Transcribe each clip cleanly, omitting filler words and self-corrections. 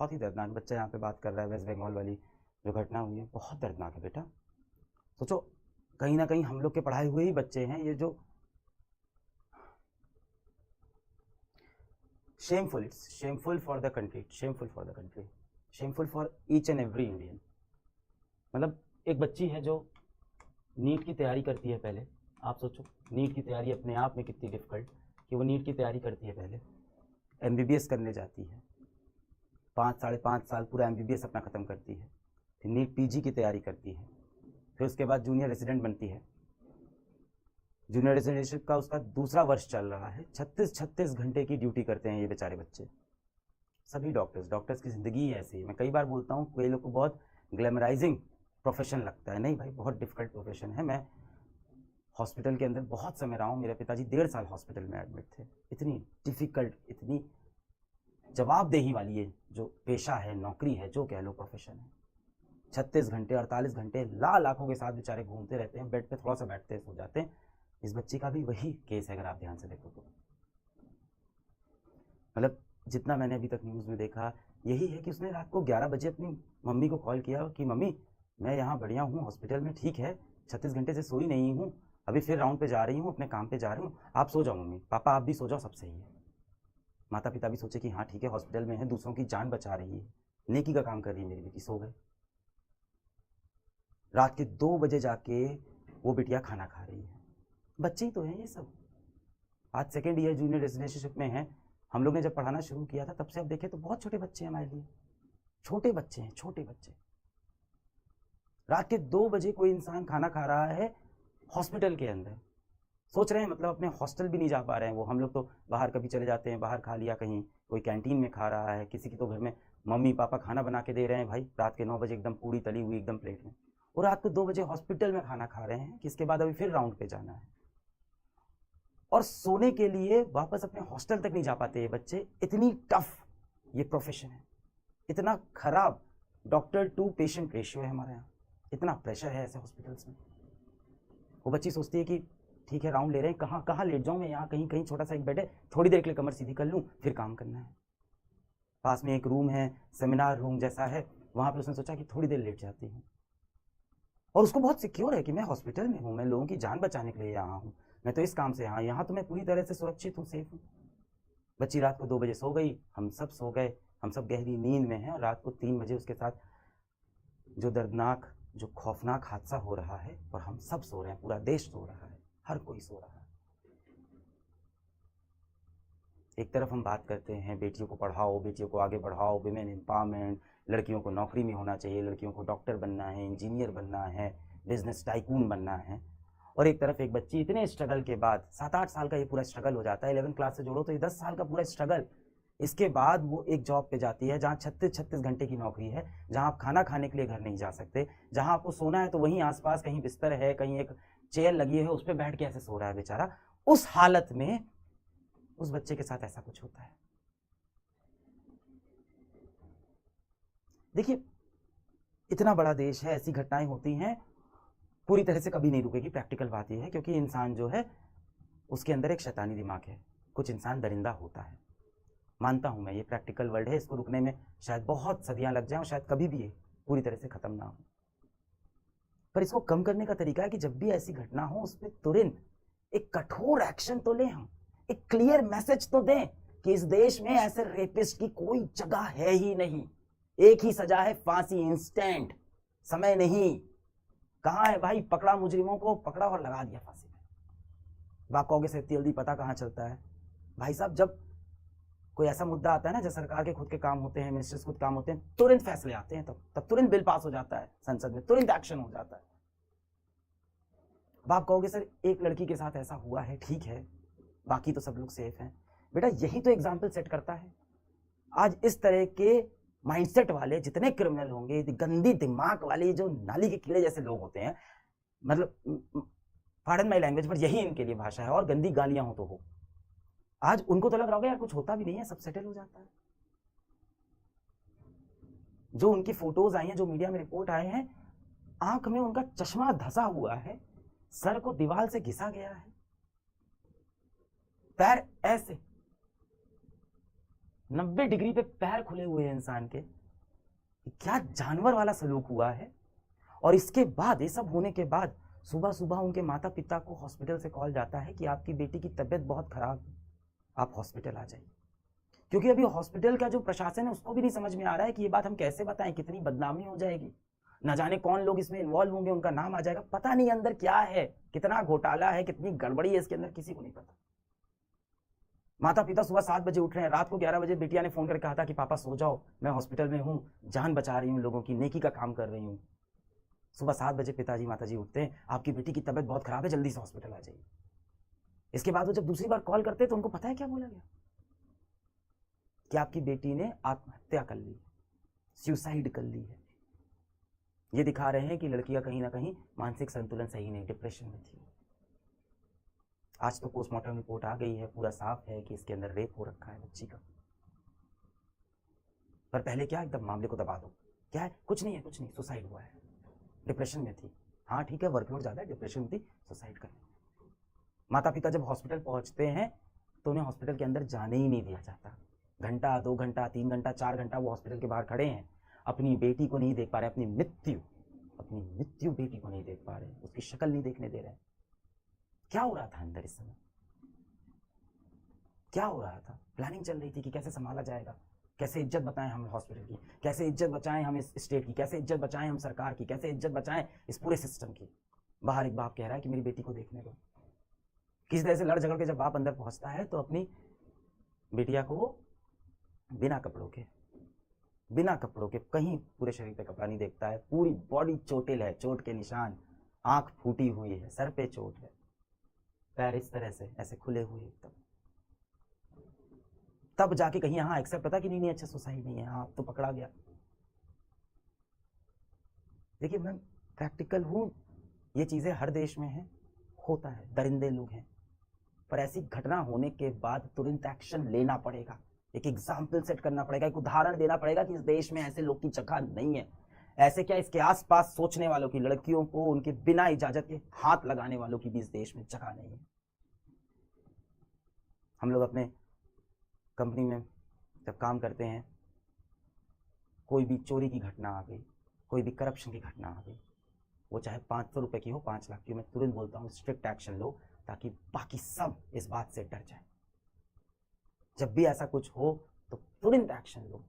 बहुत ही दर्दनाक। बच्चा यहाँ पे बात कर रहा है, वेस्ट बंगाल वाली जो घटना हुई है बहुत दर्दनाक है बेटा। सोचो कहीं ना कहीं हम लोग के पढ़ाए हुए ही बच्चे हैं ये जो shameful, it's shameful for the country, shameful for the country, shameful for each and every Indian. मतलब एक बच्ची है जो नीट की तैयारी करती है, पहले आप सोचो नीट की तैयारी अपने आप में कितनी डिफिकल्ट कि वो नीट की तैयारी करती है, पहले एमबीबीएस करने जाती है, 5-5.5 साल पूरा एमबीबीएस अपना ख़त्म करती है, फिर नीट पीजी की तैयारी करती है, फिर उसके बाद जूनियर रेसिडेंट बनती है। जूनियर रेसिडेंटशिप का उसका दूसरा वर्ष चल रहा है, 36 घंटे की ड्यूटी करते हैं ये बेचारे बच्चे। सभी डॉक्टर्स की ज़िंदगी ही ऐसी है। मैं कई बार बोलता हूँ कई लोग को बहुत ग्लैमराइजिंग प्रोफेशन लगता है, नहीं भाई बहुत डिफिकल्ट प्रोफेशन है। मैं हॉस्पिटल के अंदर बहुत समय रहा हूँ, मेरे पिताजी 1.5 साल हॉस्पिटल में एडमिट थे। इतनी डिफ़िकल्ट, इतनी जवाबदेही वाली ये जो पेशा है, नौकरी है, जो कह लो प्रोफेशन है। 36 घंटे 48 घंटे लाखों के साथ बेचारे घूमते रहते हैं, बेड पे थोड़ा सा बैठते हैं, सो जाते हैं। इस बच्ची का भी वही केस है अगर आप ध्यान से देखो तो। मतलब जितना मैंने अभी तक न्यूज़ में देखा यही है कि उसने रात को 11 बजे अपनी मम्मी को कॉल किया कि मम्मी मैं यहाँ बढ़िया हूँ हॉस्पिटल में, ठीक है, 36 घंटे से सोई नहीं हूँ, अभी फिर राउंड पे जा रही हूँ, अपने काम पे जा रही हूँ, आप सो जाओ मम्मी, पापा आप भी सो जाओ, सब सही है। माता पिता भी सोचे कि हाँ ठीक है, हॉस्पिटल में है, दूसरों की जान बचा रही है, नेकी का काम कर रही है मेरी बेटी, सो गए। रात के 2 बजे जाके वो बिटिया खाना खा रही है। बच्चे ही तो हैं ये सब। आज सेकेंड ईयर जूनियर रेजिडेंशिप में है। हम लोग ने जब पढ़ाना शुरू किया था तब से अब देखें तो बहुत छोटे बच्चे हैं हमारे लिए, छोटे बच्चे हैं, छोटे बच्चे। रात के 2 बजे कोई इंसान खाना खा रहा है हॉस्पिटल के अंदर। सोच रहे हैं मतलब अपने हॉस्टल भी नहीं जा पा रहे हैं वो। हम लोग तो बाहर कभी चले जाते हैं, बाहर खा लिया, कहीं कोई कैंटीन में खा रहा है, किसी की तो घर में मम्मी पापा खाना बना के दे रहे हैं भाई, रात के 9 बजे एकदम पूरी तली हुई एकदम प्लेट में, और रात को 2 बजे हॉस्पिटल में खाना खा रहे हैं, किसके बाद अभी फिर राउंड पे जाना है, और सोने के लिए वापस अपने हॉस्टल तक नहीं जा पाते ये बच्चे। इतनी टफ ये प्रोफेशन है, इतना खराब डॉक्टर टू पेशेंट रेशियो है हमारे यहाँ, इतना प्रेशर है ऐसे हॉस्पिटल्स में। वो बच्ची सोचती है कि ठीक है राउंड ले रहे हैं, कहाँ कहाँ लेट जाऊँ मैं, यहाँ कहीं कहीं छोटा सा एक बेड है, थोड़ी देर के लिए कमर सीधी कर लूँ, फिर काम करना है। पास में एक रूम है, सेमिनार रूम जैसा है, वहाँ पे उसने सोचा कि थोड़ी देर लेट जाती हूँ, और उसको बहुत सिक्योर है कि मैं हॉस्पिटल में हूँ, मैं लोगों की जान बचाने के लिए यहाँ हूँ, मैं तो इस काम से यहाँ तो मैं पूरी तरह से सुरक्षित हूँ, सेफ हूँ। बच्ची रात को 2 बजे सो गई, हम सब सो गए, हम सब गहरी नींद में हैं, और रात को 3 बजे उसके साथ जो दर्दनाक, जो खौफनाक हादसा हो रहा है, और हम सब सो रहे हैं, पूरा देश सो रहा है, हर कोई सो रहा है। एक तरफ हम बात करते हैं बेटियों को पढ़ाओ, बेटियों को आगे बढ़ाओ, विमेन एम्पावरमेंट, लड़कियों को नौकरी में होना चाहिए, लड़कियों को डॉक्टर बनना है, इंजीनियर बनना है, बिजनेस टाइकून बनना है, और एक तरफ एक बच्ची इतने स्ट्रगल के बाद, 7-8 साल का ये पूरा स्ट्रगल हो जाता है, 11th क्लास से जोड़ो तो ये 10 साल का पूरा स्ट्रगल, इसके बाद वो एक जॉब पे जाती है जहाँ 36 घंटे की नौकरी है, जहाँ आप खाना खाने के लिए घर नहीं जा सकते, जहाँ आपको सोना है तो वहीं आसपास कहीं बिस्तर है, कहीं एक चेयर लगी है, उस पर बैठ के ऐसे सो रहा है बेचारा। उस हालत में उस बच्चे के साथ ऐसा कुछ होता है। देखिए इतना बड़ा देश है, ऐसी घटनाएं होती हैं, पूरी तरह से कभी नहीं रुकेगी। प्रैक्टिकल बात यह है क्योंकि इंसान जो है उसके अंदर एक शैतानी दिमाग है, कुछ इंसान दरिंदा होता है, मानता हूं मैं, ये प्रैक्टिकल वर्ल्ड है, इसको रुकने में शायद बहुत सदियां लग जाएं और शायद कभी भी ये पूरी तरह से खत्म ना हो। पर इसको कम करने का तरीका है कि जब भी ऐसी घटना हो उस पर तुरंत एक कठोर एक्शन तो लें, हम एक क्लियर मैसेज तो दें कि इस देश में ऐसे रेपिस्ट की कोई जगह है ही नहीं, एक ही सजा है, फांसी, इंस्टेंट, समय नहीं। कहां है भाई, पकड़ा मुजरिमों को, पकड़ा और लगा दिया फांसी में। आप कहोगे से जल्दी पता कहां चलता है भाई साहब, जब कोई ऐसा मुद्दा आता है ना, जब सरकार के खुद के काम होते हैं, मिनिस्टर्स खुद काम होते हैं, तुरंत फैसले आते हैं, तब तुरंत बिल पास हो जाता है संसद में, तुरंत एक्शन हो जाता है। अब आप कहोगे सर एक लड़की के साथ ऐसा हुआ है, ठीक है, बाकी तो सब लोग सेफ हैं। बेटा यही तो एग्जाम्पल सेट करता है। आज इस तरह के माइंडसेट वाले जितने क्रिमिनल होंगे, गंदी दिमाग वाले जो नाली के कीड़े जैसे लोग होते हैं, मतलब पार्डन माई लैंग्वेज पर यही इनके लिए भाषा है, और गंदी गालियां हो तो हो, आज उनको तो लग रहा होगा यार कुछ होता भी नहीं है, सब सेटल हो जाता है। जो उनकी फोटोज आई हैं, जो मीडिया में रिपोर्ट आए हैं, आंख में उनका चश्मा धंसा हुआ है, सर को दीवार से घिसा गया है, पैर ऐसे, 90 डिग्री पे पैर खुले हुए हैं इंसान के। क्या जानवर वाला सलूक हुआ है। और इसके बाद, ये सब होने के बाद, सुबह सुबह उनके माता पिता को हॉस्पिटल से कॉल जाता है कि आपकी बेटी की तबीयत बहुत खराब है, आप हॉस्पिटल आ जाइए। क्योंकि अभी हॉस्पिटल का जो प्रशासन है उसको भी नहीं समझ में आ रहा है कि ये बात हम कैसे बताएं, कितनी बदनामी हो जाएगी, ना जाने कौन लोग इसमें इन्वॉल्व होंगे, उनका नाम आ जाएगा, पता नहीं अंदर क्या है, कितना घोटाला है, कितनी गड़बड़ी है इसके अंदर, किसी को नहीं पता। माता पिता सुबह 7 बजे उठ रहे हैं, रात को 11 बजे बिटिया ने फोन करके कहा था कि पापा सो जाओ, मैं हॉस्पिटल में हूँ, जान बचा रही हूँ लोगों की, नेकी का काम कर रही हूँ। सुबह 7 बजे पिताजी माताजी उठते हैं, आपकी बेटी की तबीयत बहुत खराब है, जल्दी से हॉस्पिटल आ जाइए। इसके बाद वो जब दूसरी बार कॉल करते हैं तो उनको पता है क्या बोला गया, कि आपकी बेटी ने आत्महत्या कर ली, सुसाइड कर ली है। ये दिखा रहे हैं कि लड़की का कहीं ना कहीं मानसिक संतुलन सही नहीं, डिप्रेशन में थी। आज तो पोस्टमार्टम रिपोर्ट आ गई है, पूरा साफ है कि इसके अंदर रेप हो रखा है बच्ची का। पर पहले क्या एकदम मामले को दबा दो, क्या है, कुछ नहीं है, कुछ नहीं, सुसाइड हुआ है, डिप्रेशन में थी। हाँ ठीक है, वर्कलोड ज़्यादा है, डिप्रेशन में थी, सुसाइड कर ली। माता पिता जब हॉस्पिटल पहुंचते हैं तो उन्हें हॉस्पिटल के अंदर जाने ही नहीं दिया जाता। घंटा, 2 घंटा, 3 घंटा, 4 घंटा वो हॉस्पिटल के बाहर खड़े हैं, अपनी बेटी को नहीं देख पा रहे, अपनी मृत्यु बेटी को नहीं देख पा रहे, उसकी शक्ल नहीं देखने दे रहे। क्या हो रहा था अंदर इस समय, क्या हो रहा था? प्लानिंग चल रही थी कि कैसे संभाला जाएगा, कैसे इज्जत बचाएं हम हॉस्पिटल की, कैसे इज्जत बचाएं हम इस स्टेट की, कैसे इज्जत बचाएं हम सरकार की, कैसे इज्जत बचाएं इस पूरे सिस्टम की। बाहर एक बाप कह रहा है कि मेरी बेटी को देखने दो। किसी तरह से लड़ झगड़ के जब बाप अंदर पहुंचता है तो अपनी बेटिया को बिना कपड़ों के कहीं पूरे शरीर पे कपड़ा नहीं देखता है, पूरी बॉडी चोटिल है, चोट के निशान, आंख फूटी हुई है, सर पे चोट है, पैर इस तरह से ऐसे खुले हुए एकदम। तब जाके कहीं हाँ एक्सेप्ट होता कि नहीं अच्छा सुसाइड नहीं है, हाँ तो पकड़ा गया। देखिए मैं प्रैक्टिकल हूँ, ये चीजें हर देश में है, होता है, दरिंदे लोग हैं, पर ऐसी घटना होने के बाद तुरंत एक्शन लेना पड़ेगा, एक एग्जाम्पल सेट करना पड़ेगा, एक उदाहरण देना पड़ेगा कि इस देश में ऐसे लोग की जगह नहीं है। ऐसे क्या, इसके आसपास सोचने वालों की, लड़कियों को उनके बिना इजाजत के हाथ लगाने वालों की भी इस देश में जगह नहीं है। हम लोग अपने कंपनी में जब काम करते हैं, कोई भी चोरी की घटना आ गई, कोई भी करप्शन की घटना आ गई, वो चाहे 500 रुपए की हो, 5 लाख की हो, मैं तुरंत बोलता हूँ स्ट्रिक्ट एक्शन लो, ताकि बाकी सब इस बात से डर जाए। जब भी ऐसा कुछ हो तो तुरंत एक्शन लो।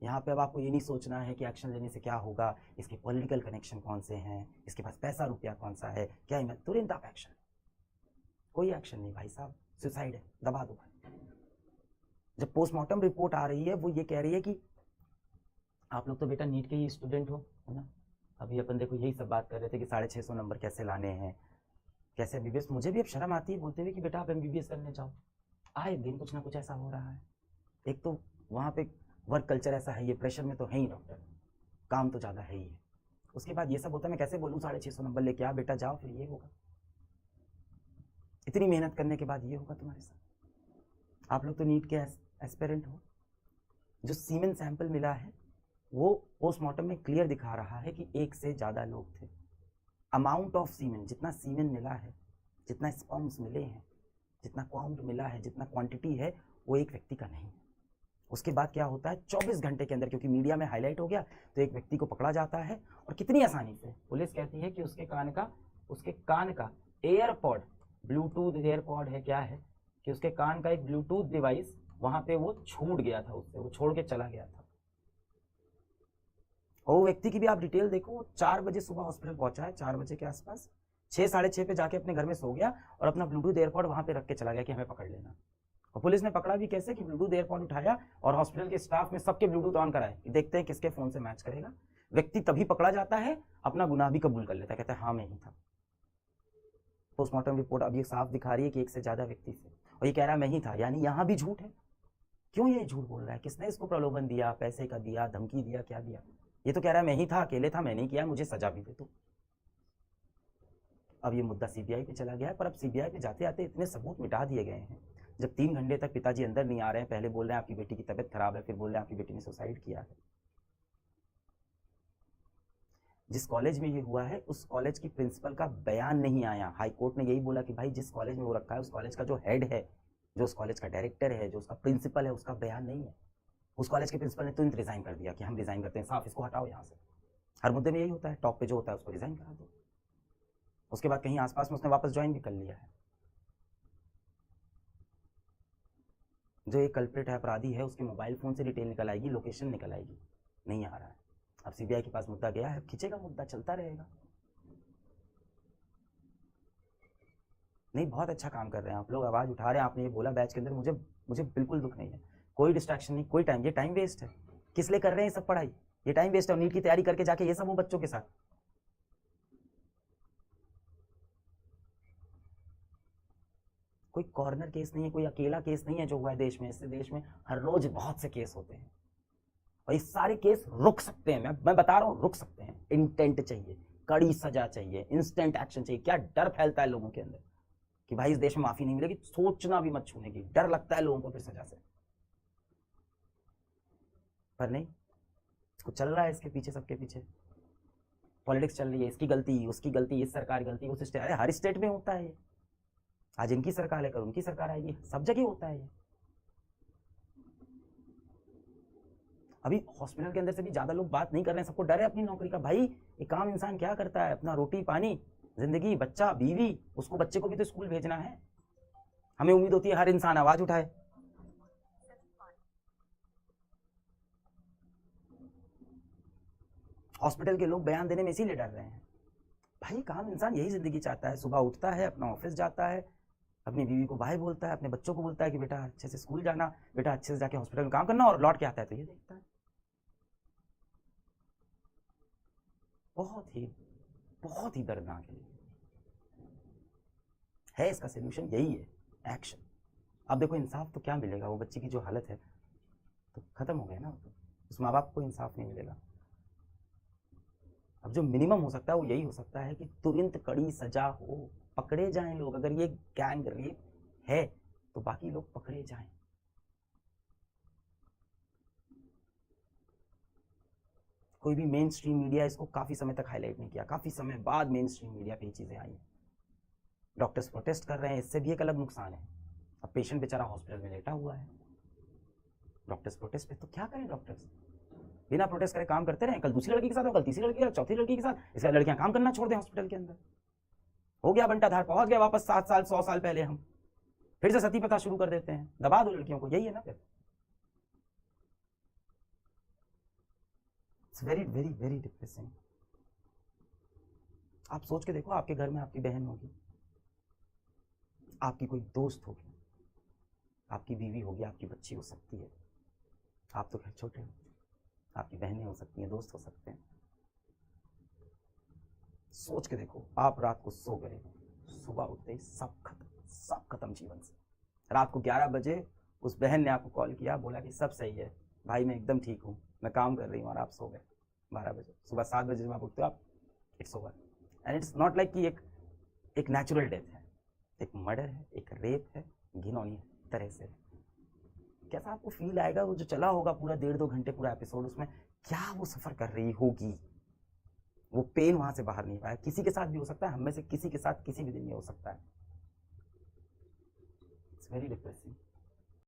यहाँ पे अब आपको ये नहीं सोचना है कि एक्शन लेने से क्या होगा, इसके पॉलिटिकल कनेक्शन कौन से हैं, इसके पास पैसा रुपया कौन सा है, क्या मैं तुरंत आप एक्शन। कोई एक्शन नहीं भाई साहब, सुसाइड है, दबा दो भाई। जब पोस्टमार्टम रिपोर्ट आ रही है वो ये कह रही है कि आप लोग तो बेटा नीट के ही स्टूडेंट हो, है ना, अभी अपन देखो यही सब बात कर रहे थे कि 650 नंबर कैसे लाने हैं, कैसे MBBS। मुझे भी अब शर्म आती है बोलते हुए कि बेटा आप MBBS करने जाओ। आए दिन कुछ ना कुछ ऐसा हो रहा है। एक तो वहाँ पे वर्क कल्चर ऐसा है, ये प्रेशर में तो है ही डॉक्टर, काम तो ज़्यादा है ही है। उसके बाद ये सब होता है, मैं कैसे बोलूँ 650 नंबर लेके आ बेटा जाओ, फिर ये होगा, इतनी मेहनत करने के बाद ये होगा तुम्हारे साथ। आप लोग तो नीट के एस्पिरेंट हो। जो सीमेन सैंपल मिला है वो पोस्टमार्टम में क्लियर दिखा रहा है कि 1 से ज़्यादा लोग थे। अमाउंट ऑफ सीमेन, जितना सीमेन मिला है, जितना स्पर्म्स मिले हैं, जितना काउंट मिला है, जितना क्वांटिटी है, वो एक व्यक्ति का नहीं है। उसके बाद क्या होता है, 24 घंटे के अंदर, क्योंकि मीडिया में हाईलाइट हो गया, तो एक व्यक्ति को पकड़ा जाता है और कितनी आसानी से पुलिस कहती है कि उसके कान का एयरपॉड, ब्लूटूथ एयरपॉड है क्या है, कि उसके कान का एक ब्लूटूथ डिवाइस वहां पे वो छूट गया था, उससे वो छोड़ के चला गया था। और वो व्यक्ति की भी आप डिटेल देखो, वो 4 बजे सुबह हॉस्पिटल पहुंचा है, 4 बजे के आसपास, 6 साढ़े 6 पे जाके अपने घर में सो गया और अपना ब्लूटूथ एयरपॉड वहां पे रख के चला गया कि हमें पकड़ लेना। और पुलिस ने पकड़ा भी कैसे, कि ब्लूटूथ एयरपॉड उठाया और हॉस्पिटल के स्टाफ में सबके ब्लूटूथ ऑन कराए, देखते हैं किसके फोन से मैच करेगा। व्यक्ति तभी पकड़ा जाता है, अपना गुनाह भी कबूल कर लेता है, कहता है हाँ मैं ही था। पोस्टमार्टम रिपोर्ट अब ये साफ दिखा रही है कि 1 से ज्यादा व्यक्ति थे, और ये कह रहा है मैं ही था, यानी यहाँ भी झूठ है। क्यों ये झूठ बोल रहा है, किसने इसको प्रलोभन दिया, पैसे का दिया, धमकी दिया, क्या दिया? ये तो कह रहा है मैं ही था, अकेले था, मैंने किया, मुझे सजा भी दे दो। अब ये मुद्दा CBI पे चला गया है, पर अब CBI पे जाते आते इतने सबूत मिटा दिए गए हैं। जब 3 घंटे तक पिताजी अंदर नहीं आ रहे हैं, पहले बोल रहे हैं आपकी बेटी की तबीयत खराब है, फिर बोल रहे हैं आपकी बेटी ने सुसाइड किया है। जिस कॉलेज में ये हुआ है उस कॉलेज की प्रिंसिपल का बयान नहीं आया। हाई कोर्ट ने यही बोला कि भाई जिस कॉलेज में वो रखा है उस कॉलेज का जो हेड है जो उस कॉलेज का डायरेक्टर है, जो उसका प्रिंसिपल है, उसका बयान नहीं है। उस कॉलेज के प्रिंसिपल ने तुरंत रिजाइन कर दिया कि हम रिजाइन करते हैं, साफ इसको हटाओ यहाँ से। हर मुद्दे में यही होता है, टॉप पे जो होता है उसको रिजाइन करा दो। उसके बाद कहीं आसपास में उसने वापस ज्वाइन भी कर लिया है। जो एक कल्प्रिट है, अपराधी है, उसके मोबाइल फोन से डिटेल निकल आएगी, लोकेशन निकल आएगी, नहीं आ रहा है। अब सीबीआई के पास मुद्दा गया है, खींचेगा मुद्दा, चलता रहेगा। नहीं, बहुत अच्छा काम कर रहे हैं आप लोग, आवाज उठा रहे हैं। आपने ये बोला बैच के अंदर, मुझे मुझे बिल्कुल दुख नहीं है, कोई डिस्ट्रैक्शन नहीं, कोई टाइम, ये टाइम वेस्ट है। किस लिए कर रहे हैं सब पढ़ाई? ये टाइम वेस्ट है। और नीट की तैयारी करके जाके ये सब वो बच्चों के साथ, कोई कॉर्नर केस नहीं है, कोई अकेला केस नहीं है जो हुआ है देश में। इससे देश में हर रोज बहुत से केस होते हैं और ये सारे केस रुक सकते हैं। मैं बता रहा हूँ, रुक सकते हैं। इंटेंट चाहिए, कड़ी सजा चाहिए, इंस्टेंट एक्शन चाहिए। क्या डर फैलता है लोगों के अंदर कि भाई इस देश में माफी नहीं मिलेगी, सोचना भी मत छूने की, डर लगता है लोगों को फिर सजा से। पर नहीं, इसको चल रहा है इसके पीछे, सबके पीछे पॉलिटिक्स चल रही है। इसकी गलती, उसकी गलती, इस सरकार की गलती, उस स्टेट। अरे हर स्टेट में होता है ये। आज इनकी सरकार है, कल उनकी सरकार आएगी, सब जगह होता है ये। अभी हॉस्पिटल के अंदर से भी ज्यादा लोग बात नहीं कर रहे हैं, सबको डर है अपनी नौकरी का। भाई एक आम इंसान क्या करता है? अपना रोटी पानी, जिंदगी, बच्चा, बीवी, उसको बच्चे को भी तो स्कूल भेजना है। हमें उम्मीद होती है हर इंसान आवाज उठाए। हॉस्पिटल के लोग बयान देने में इसीलिए डर रहे हैं। भाई काम इंसान यही जिंदगी चाहता है, सुबह उठता है, अपना ऑफिस जाता है, अपनी बीवी को बाय बोलता है, अपने बच्चों को बोलता है कि बेटा अच्छे से स्कूल जाना, बेटा अच्छे से जाके हॉस्पिटल में काम करना, और लौट के आता है तो ये देखता है। बहुत ही दर्दनाक है। इसका सोल्यूशन यही है, एक्शन। अब देखो इंसाफ तो क्या मिलेगा, वो बच्ची की जो हालत है तो खत्म हो गया ना, तो उस माँ बाप को इंसाफ नहीं मिलेगा। अब जो मिनिमम हो सकता है वो यही हो सकता है कि तुरंत कड़ी सजा हो, पकड़े जाएं लोग। अगर ये गैंग रेप है तो बाकी लोग पकड़े जाएं। कोई भी मेन स्ट्रीम मीडिया इसको काफी समय तक हाईलाइट नहीं किया, काफी समय बाद मेन स्ट्रीम मीडिया पे ये चीजें आई। डॉक्टर्स प्रोटेस्ट कर रहे हैं, इससे भी एक अलग नुकसान है। अब पेशेंट बेचारा हॉस्पिटल में लेटा हुआ है, डॉक्टर्स प्रोटेस्ट पे, तो क्या करें डॉक्टर्स? बिना प्रोटेस्ट करे काम करते रहे, कल दूसरी लड़की के साथ, कल तीसरी लड़की के साथ, चौथी लड़की के साथ। इसका लड़कियां काम करना छोड़ दें हॉस्पिटल के अंदर? हो गया बंटाधार, पहुंच गया वापस 7 साल 100 साल पहले। हम फिर से सती प्रथा शुरू कर देते हैं, दबा दो लड़कियों को, यही है ना फिर। It's very very very depressing. आप सोच के देखो, आपके घर में आपकी बहन होगी, आपकी कोई दोस्त होगी, आपकी बीवी होगी, आपकी बच्ची हो सकती है। आप तो खैर छोटे हो, आपकी बहनें हो सकती हैं, दोस्त हो सकते हैं। सोच के देखो, आप रात को सो गए, सुबह उठते ही सब खत्म जीवन से। रात को 11 बजे उस बहन ने आपको कॉल किया, बोला कि सब सही है भाई, मैं एकदम ठीक हूँ, मैं काम कर रही हूँ, और आप सो गए 12 बजे। सुबह 7 बजे जब आप उठते हो, आप it's over. And it's not like कि एक नेचुरल डेथ है, एक मर्डर है, एक रेप है, घिनौनी तरह से। कैसा आपको फील आएगा? वो जो चला होगा पूरा 1.5-2 घंटे पूरा एपिसोड, उसमें क्या वो सफर कर रही होगी, वो पेन वहां से बाहर नहीं पाया। किसी के साथ भी हो सकता है, हम में से किसी के साथ किसी भी दिन में हो सकता है। It's very depressing.